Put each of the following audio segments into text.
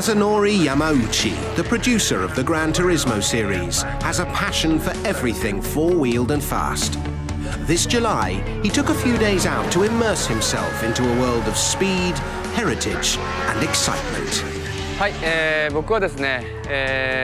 Kazunori Yamauchi, the producer of the Gran Turismo series, has a passion for everything four-wheeled and fast. This July, he took a few days out to immerse himself into a world of speed, heritage, and excitement. はい、僕はですね、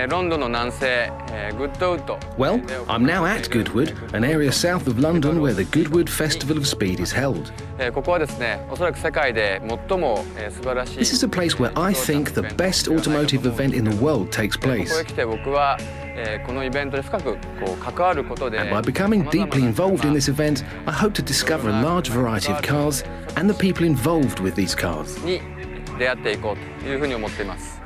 ロンドンの南西、グッドウッド。Well, I'm now at Goodwood, an area south of London where the Goodwood Festival of Speed is held. ここはですね、おそらく世界で最も素晴らしい。This is a place where I think the best automotive event in the world takes place. ここへ来て僕はこのイベントで深く関わることで。And by becoming deeply involved in this event, I hope to discover a large variety of cars and the people involved with these cars. に出会っていこうというふうに思っています。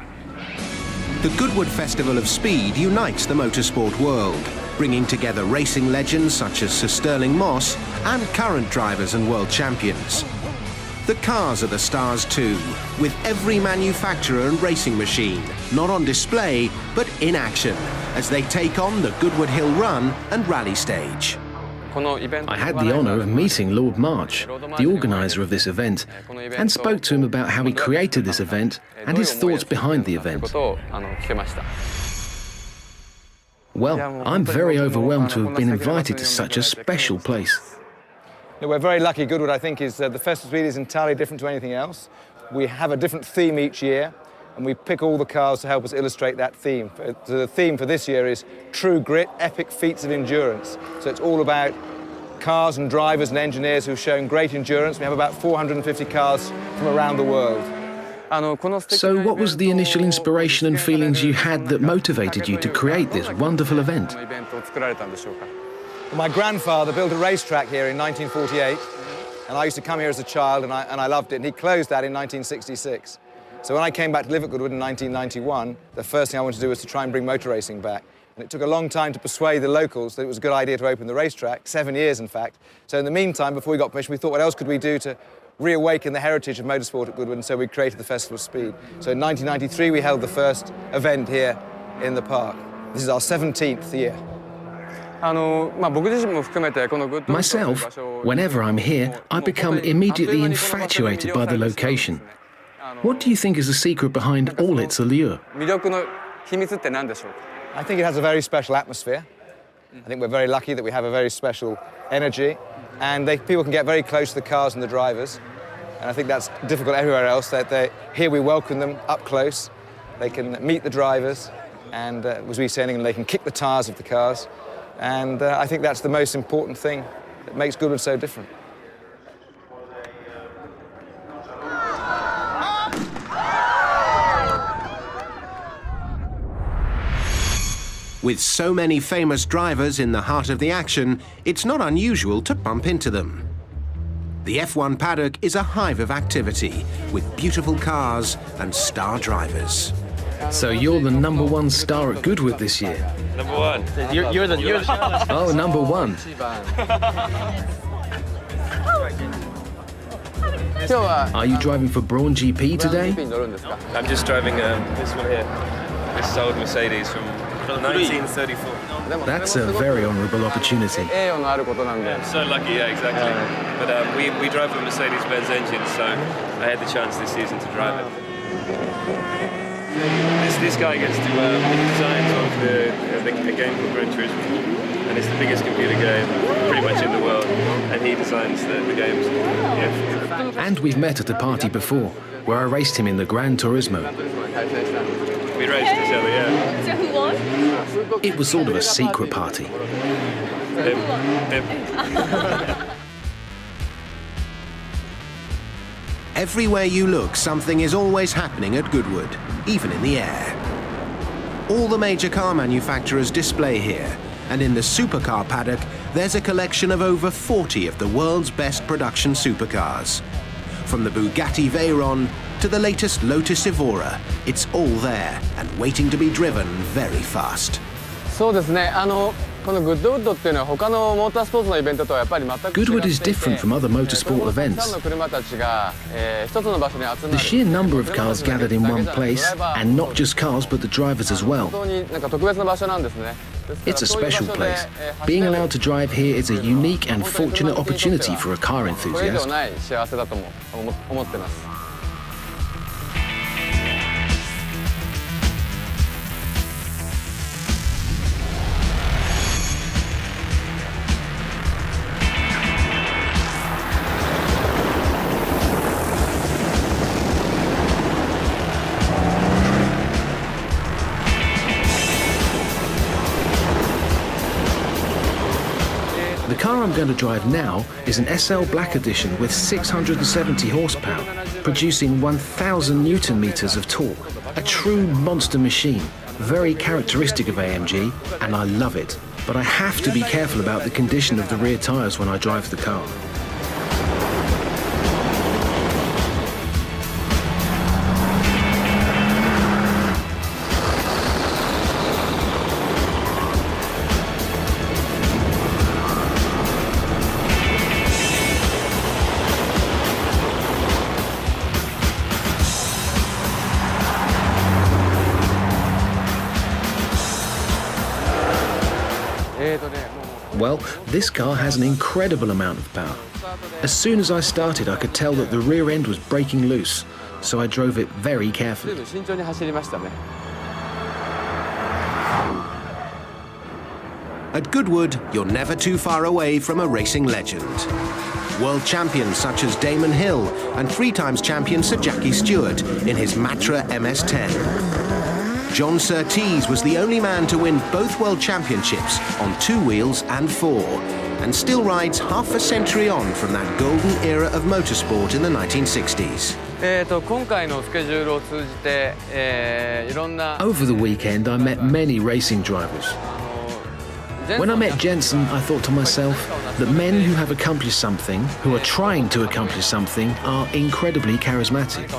The Goodwood Festival of Speed unites the motorsport world, bringing together racing legends such as Sir Stirling Moss and current drivers and world champions. The cars are the stars too, with every manufacturer and racing machine not on display but in action as they take on the Goodwood Hill Run and Rally Stage. I had the honour of meeting Lord March, the organiser of this event, and spoke to him about how he created this event and his thoughts behind the event. Well, I'm very overwhelmed to have been invited to such a special place. We're very lucky. Goodwood, I think, is the Festival of Speed is entirely different to anything else. We have a different theme each year, and we pick all the cars to help us illustrate that theme. So the theme for this year is True Grit, Epic Feats of Endurance. So it's all about cars and drivers and engineers who've shown great endurance. We have about 450 cars from around the world. So what was the initial inspiration and feelings you had that motivated you to create this wonderful event? My grandfather built a racetrack here in 1948, and I used to come here as a child, and I loved it. And he closed that in 1966. So when I came back to live at Goodwood in 1991, the first thing I wanted to do was to try and bring motor racing back. And it took a long time to persuade the locals that it was a good idea to open the racetrack, 7 years in fact. So in the meantime, before we got permission, we thought, what else could we do to reawaken the heritage of motorsport at Goodwood? And so we created the Festival of Speed. So in 1993, we held the first event here in the park. This is our 17th year. Myself, whenever I'm here, I become immediately infatuated by the location. What do you think is the secret behind all its allure? I think it has a very special atmosphere. I think we're very lucky that we have a very special energy, and people can get very close to the cars and the drivers. And I think that's difficult everywhere else. Here we welcome them up close. They can meet the drivers, and as we say, they can kick the tires of the cars. And I think that's the most important thing that makes Goodwood so different. With so many famous drivers in the heart of the action, it's not unusual to bump into them. The F1 paddock is a hive of activity, with beautiful cars and star drivers. So you're the #1 star at Goodwood this year? #1. You're the Oh, #1. Are you driving for Brawn GP today? I'm just driving this one here. This is old Mercedes from 1934. That's a very honourable opportunity. Yeah, so lucky, yeah, exactly. But we drive a Mercedes-Benz engine, so I had the chance this season to drive it. This guy gets to he designs a game called Gran Turismo, and it's the biggest computer game pretty much in the world, and he designs the games. Yeah. And we've met at a party before, where I raced him in the Gran Turismo. We raced each other, yeah. So who won? It was sort of a secret party. Everywhere you look, something is always happening at Goodwood, even in the air. All the major car manufacturers display here, and in the supercar paddock, there's a collection of over 40 of the world's best production supercars. From the Bugatti Veyron to the latest Lotus Evora, it's all there and waiting to be driven very fast. Goodwood is different from other motorsport events. The sheer number of cars gathered in one place, and not just cars but the drivers as well. It's a special place. Being allowed to drive here is a unique and fortunate opportunity for a car enthusiast. car I'm going to drive now is an SL Black Edition with 670 horsepower, producing 1,000 Newton meters of torque. A true monster machine, very characteristic of AMG, and I love it. But I have to be careful about the condition of the rear tyres when I drive the car. Well, this car has an incredible amount of power. As soon as I started, I could tell that the rear end was breaking loose, so I drove it very carefully. At Goodwood, you're never too far away from a racing legend. World champions such as Damon Hill and 3-time champion Sir Jackie Stewart in his Matra MS10. John Surtees was the only man to win both world championships on 2 wheels and 4, and still rides half a century on from that golden era of motorsport in the 1960s. Over the weekend, I met many racing drivers. When I met Jensen, I thought to myself that men who have accomplished something, who are trying to accomplish something, are incredibly charismatic.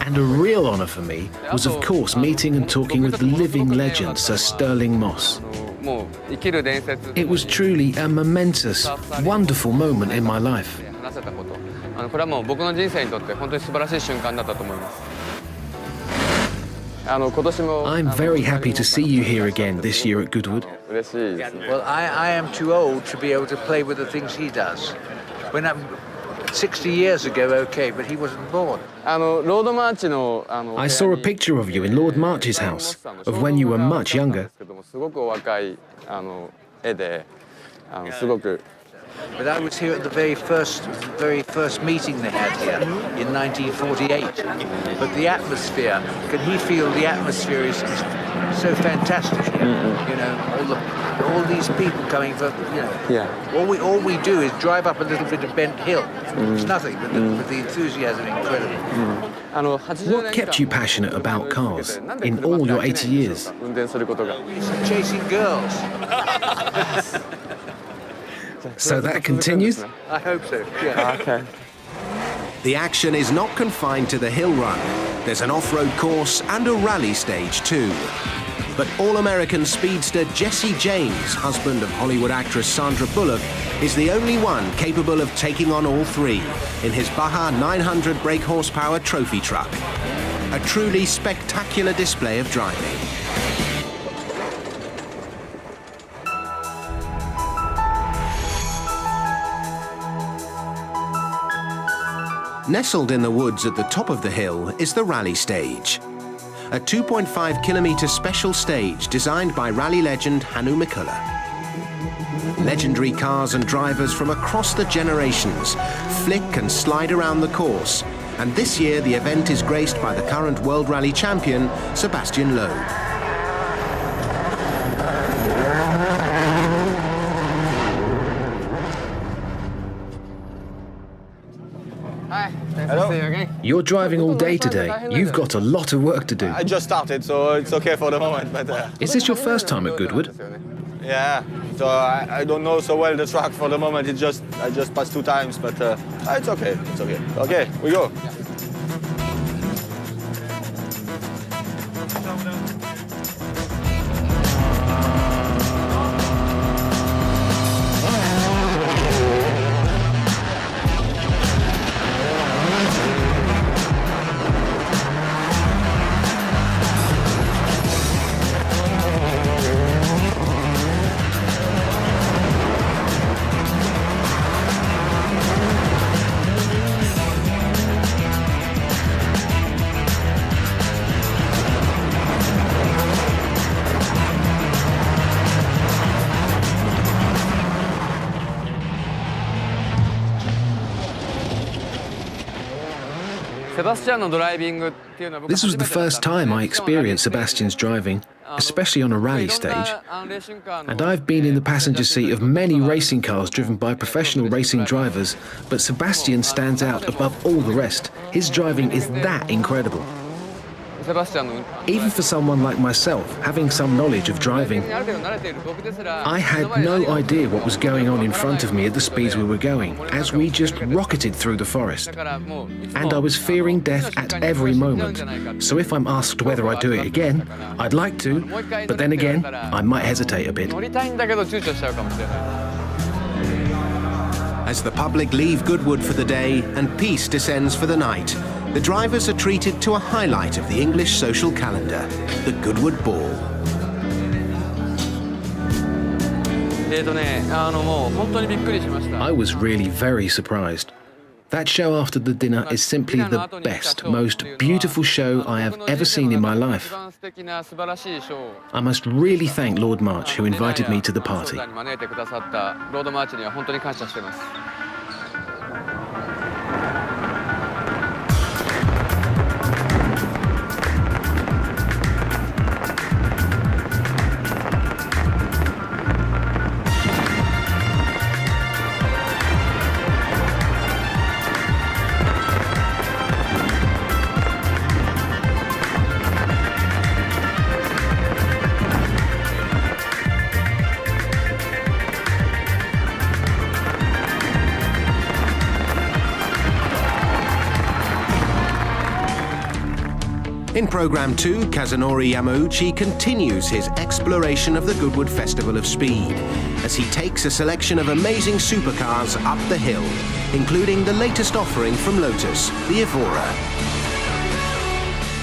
And a real honour for me was, of course, meeting and talking with the living legend, Sir Stirling Moss. It was truly a momentous, wonderful moment in my life. I'm very happy to see you here again this year at Goodwood. Well, I am too old to be able to play with the things he does. When I'm 60 years ago, okay, but he wasn't born. I saw a picture of you in Lord March's house, of when you were much younger. But I was here at the very first meeting they had here in 1948. But the atmosphere, can he feel the atmosphere is so fantastic here? You know, all these people coming for, you know. Yeah. All we do is drive up a little bit of bent hill. It's nothing, but the enthusiasm incredible. What kept you passionate about cars in all your 80 years? Chasing girls. So that continues? I hope so, yeah. Okay. The action is not confined to the hill run. There's an off-road course and a rally stage too. But All-American speedster Jesse James, husband of Hollywood actress Sandra Bullock, is the only one capable of taking on all 3 in his Baja 900 brake horsepower trophy truck. A truly spectacular display of driving. Nestled in the woods at the top of the hill is the rally stage. A 2.5-kilometre special stage designed by rally legend Hannu Mikkola. Legendary cars and drivers from across the generations flick and slide around the course, and this year the event is graced by the current World Rally champion, Sebastian Loeb. You're driving all day today. You've got a lot of work to do. I just started, so it's okay for the moment. But Is this your first time at Goodwood? yeah, so I don't know so well the track for the moment. I just passed 2 times, but it's okay. It's okay. Okay, we go. This was the first time I experienced Sebastian's driving, especially on a rally stage. And I've been in the passenger seat of many racing cars driven by professional racing drivers, but Sebastian stands out above all the rest. His driving is that incredible. Even for someone like myself, having some knowledge of driving, I had no idea what was going on in front of me at the speeds we were going, as we just rocketed through the forest. And I was fearing death at every moment. So if I'm asked whether I do it again, I'd like to, but then again, I might hesitate a bit. As the public leave Goodwood for the day and peace descends for the night, the drivers are treated to a highlight of the English social calendar, the Goodwood Ball. I was really very surprised. That show after the dinner is simply the best, most beautiful show I have ever seen in my life. I must really thank Lord March, who invited me to the party. In Programme 2, Kazunori Yamauchi continues his exploration of the Goodwood Festival of Speed as he takes a selection of amazing supercars up the hill, including the latest offering from Lotus, the Evora.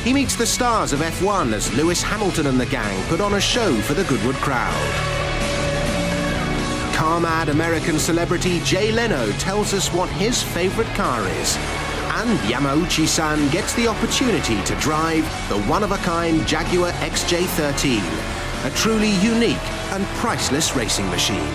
He meets the stars of F1 as Lewis Hamilton and the gang put on a show for the Goodwood crowd. Car-mad American celebrity Jay Leno tells us what his favourite car is. And Yamauchi-san gets the opportunity to drive the one-of-a-kind Jaguar XJ13, a truly unique and priceless racing machine.